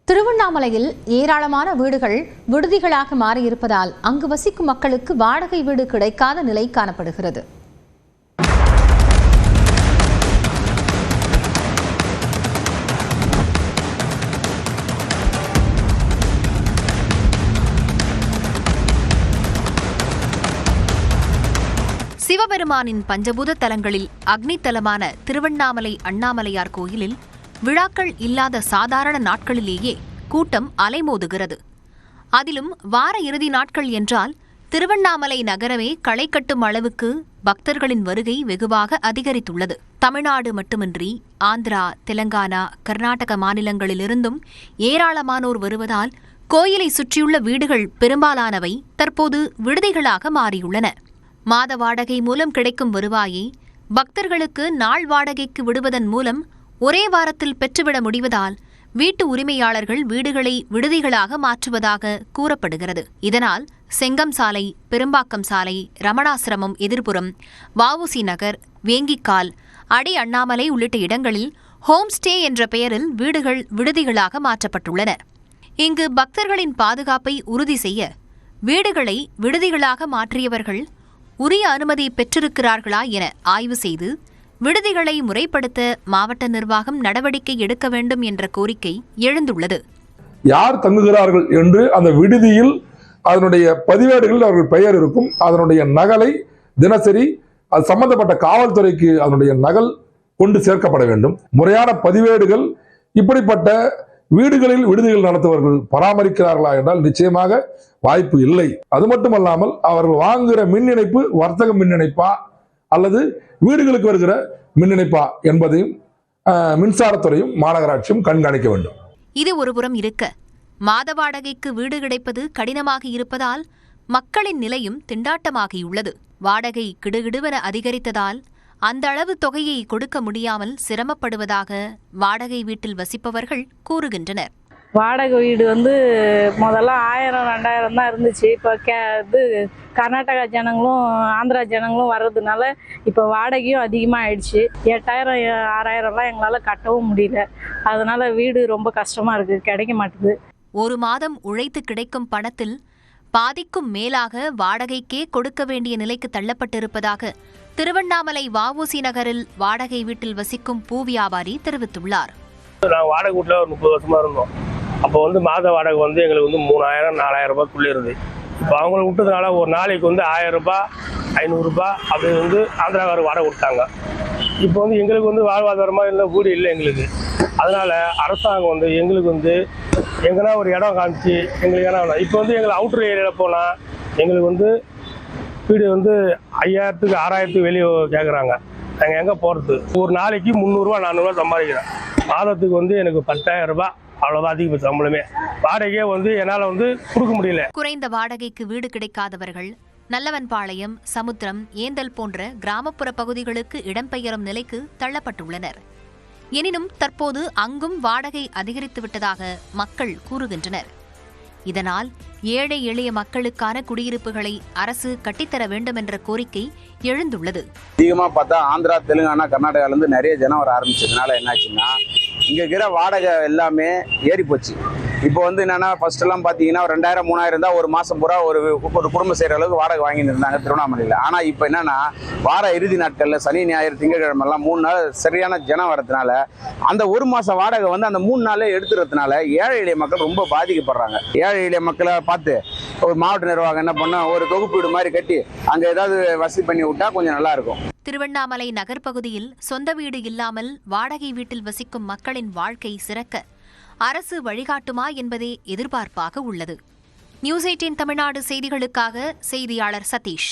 திருவண்ணாமலையில் ஏராளமான வீடுகள் விடுதிகளாக மாறியிருப்பதால் அங்கு வசிக்கும் மக்களுக்கு வாடகை வீடு கிடைக்காத நிலை காணப்படுகிறது. சிவபெருமானின் பஞ்சபூத தலங்களில் அக்னி தலமான திருவண்ணாமலை அண்ணாமலையார் கோயிலில் விழாக்கள் இல்லாத சாதாரண நாட்களிலேயே கூட்டம் அலைமோதுகிறது. அதிலும் வார இறுதி நாட்கள் என்றால் திருவண்ணாமலை நகரமே களை கட்டும் அளவுக்கு பக்தர்களின் வருகை வெகுவாக அதிகரித்துள்ளது. தமிழ்நாடு மட்டுமின்றி ஆந்திரா, தெலங்கானா, கர்நாடக மாநிலங்களிலிருந்தும் ஏராளமானோர் வருவதால் கோயிலை சுற்றியுள்ள வீடுகள் பெரும்பாலானவை தற்போது விடுதிகளாக மாறியுள்ளன. மாத வாடகை மூலம் கிடைக்கும் வருவாயை பக்தர்களுக்கு நாள் வாடகைக்கு விடுவதன் மூலம் ஒரே வாரத்தில் பெற்றுவிட முடிவதால் வீட்டு உரிமையாளர்கள் வீடுகளை விடுதிகளாக மாற்றுவதாக கூறப்படுகிறது. இதனால் செங்கம் சாலை, பெரும்பாக்கம் சாலை, ரமணாசிரமம் எதிர்ப்புறம், வஉசி நகர், வேங்கிக்கால், அடி அண்ணாமலை உள்ளிட்ட இடங்களில் ஹோம் ஸ்டே என்ற பெயரில் வீடுகள் விடுதிகளாக மாற்றப்பட்டுள்ளன. இங்கு பக்தர்களின் பாதுகாப்பை உறுதி செய்ய வீடுகளை விடுதிகளாக மாற்றியவர்கள் உரிய அனுமதி பெற்றிருக்கிறார்களா என ஆய்வு செய்து விடுதிகளை முறைப்படுத்த மாவட்ட நிர்வாகம் நடவடிக்கை எடுக்க வேண்டும் என்ற கோரிக்கை எழுந்துள்ளது. யார் தங்குகிறார்கள் என்று அந்த விடுதியில் அதனுடைய பதிவேடுகளில் அவர்கள் பெயர் இருக்கும். அதனுடைய நகலை தினசரி அது சம்பந்தப்பட்ட காவல்துறைக்கு அதனுடைய நகல் கொண்டு சேர்க்கப்பட வேண்டும். முறையான பதிவேடுகள் இப்படிப்பட்ட வீடுகளில் விடுதிகள் நடத்துவர்கள் பராமரிக்கிறார்களா என்றால் நிச்சயமாக வாய்ப்பு இல்லை. அது மட்டுமல்லாமல் அவர்கள் வாங்குகிற மின் இணைப்பு வர்த்தக மின் இணைப்பா அல்லது வீடுகளுக்கு வருகிற மின் இணைப்பா என்பதையும் மின்சாரத்துறையும் மாநகராட்சியும் கண்காணிக்க வேண்டும். இது ஒருபுறம் இருக்க, மாத வாடகைக்கு வீடு கிடைப்பது கடினமாக இருப்பதால் மக்களின் நிலையும் திண்டாட்டமாகியுள்ளது. வாடகை கிடுகிடுவென அதிகரித்ததால் அந்த அளவு தொகையை கொடுக்க முடியாமல் சிரமப்படுவதாக வாடகை வீட்டில் வசிப்பவர்கள் கூறுகின்றனர். வாடகை வீடு முதல்ல 1000-2000 தான் இருந்துச்சு. இப்போ இது கர்நாடகா ஜனங்களும் ஆந்திரா ஜனங்களும் வர்றதுனால இப்போ வாடகையும் அதிகமாக ஆயிடுச்சு. 8000-6000லாம் எங்களால் கட்டவும் முடியல. அதனால வீடு ரொம்ப கஷ்டமாக இருக்குது, கிடைக்க மாட்டேது. ஒரு மாதம் உழைத்து கிடைக்கும் பணத்தில் பாதிக்கும் மேலாக வாடகைக்கே கொடுக்க வேண்டிய நிலைக்கு தள்ளப்பட்டிருப்பதாக திருவண்ணாமலை வஉசி நகரில் வாடகை வீட்டில் வசிக்கும் பூ வியாபாரி தெரிவித்துள்ளார். நாங்கள் வாடகை வீட்டில் ஒரு 30 வருஷமா இருந்தோம். அப்போ மாத வாடகை எங்களுக்கு 3000-4000 ரூபாய்க்குள்ளே இருக்குது. இப்போ அவங்கள விட்டதுனால ஒரு நாளைக்கு 1000 ரூபாய் 500 ரூபாய் அப்படி ஆந்திராக்காரருக்கு வாடகை விட்டாங்க. இப்போ எங்களுக்கு வாழ்வாதாரமாக இல்லை, வீடு இல்லை எங்களுக்கு. அதனால அரசாங்கம் எங்களுக்கு எங்கன்னா ஒரு இடம் காமிச்சு எங்களுக்கு இடம். இப்போ எங்களை அவுட்டர் ஏரியாவில் போனால் எங்களுக்கு வீடு 5000-க்கு 6000-க்கு வெளியே கேட்குறாங்க. நாங்கள் எங்கே போகிறது? ஒரு நாளைக்கு 300-400 ரூபா சம்பாதிக்கிறேன். மாதத்துக்கு எனக்கு 10,000 ரூபாய், அவ்வளோதான் அதிகபட்ச சம்பளமே. வாடகையே என்னால் கொடுக்க முடியல. குறைந்த வாடகைக்கு வீடு கிடைக்காதவர்கள் நல்லவன்பாளையம், சமுத்திரம், ஏந்தல் போன்ற கிராமப்புற பகுதிகளுக்கு இடம்பெயரும் நிலைக்கு தள்ளப்பட்டுள்ளனர். எனினும் தற்போது அங்கும் வாடகை அதிகரித்துவிட்டதாக மக்கள் கூறுகின்றனர். இதனால் ஏழை எளிய மக்களுக்கான குடியிருப்புகளை அரசு கட்டித்தர வேண்டும் என்ற கோரிக்கை எழுந்துள்ளது. அதிகமாக பார்த்தா ஆந்திரா, தெலுங்கானா, கர்நாடகாலேருந்து நிறைய ஜனம் வர ஆரம்பிச்சதுனால என்னாச்சுன்னா இங்கே இருக்கிற வாடகை எல்லாமே ஏறி போச்சு. இப்போ என்னன்னா ஃபர்ஸ்ட் எல்லாம் பார்த்தீங்கன்னா 2000-3000 தான் ஒரு மாதம் பூரா ஒரு குடும்பம் செய்கிற அளவுக்கு வாடகை வாங்கிட்டு இருந்தாங்க திருவண்ணாமலையில். ஆனால் இப்போ என்னன்னா வார இறுதி நாட்களில் சனி, ஞாயிறு, திங்கட்கிழமெல்லாம் 3 நாள் சரியான ஜனம் வரதுனால அந்த ஒரு மாதம் வாடகை அந்த 3 நாளே எடுத்துறதுனால ஏழை எளிய மக்கள் ரொம்ப பாதிக்கப்படுறாங்க. ஏழை எளிய மக்களை பார்த்து ஒரு மாவட்ட நிர்வாகம் என்ன பண்ண ஒரு தொகுப்பு வீடு மாதிரி கட்டி அங்கே ஏதாவது வசதி பண்ணி விட்டா கொஞ்சம் நல்லா இருக்கும். திருவண்ணாமலை நகர்பகுதியில் சொந்த வீடு இல்லாமல் வாடகை வீட்டில் வசிக்கும் மக்களின் வாழ்க்கை சிறக்க அரசு வழிகாட்டுமா என்பதே எதிர்பார்ப்பாக உள்ளது. நியூஸ் 18 தமிழ்நாடு செய்திகளுக்காக செய்தியாளர் சதீஷ்.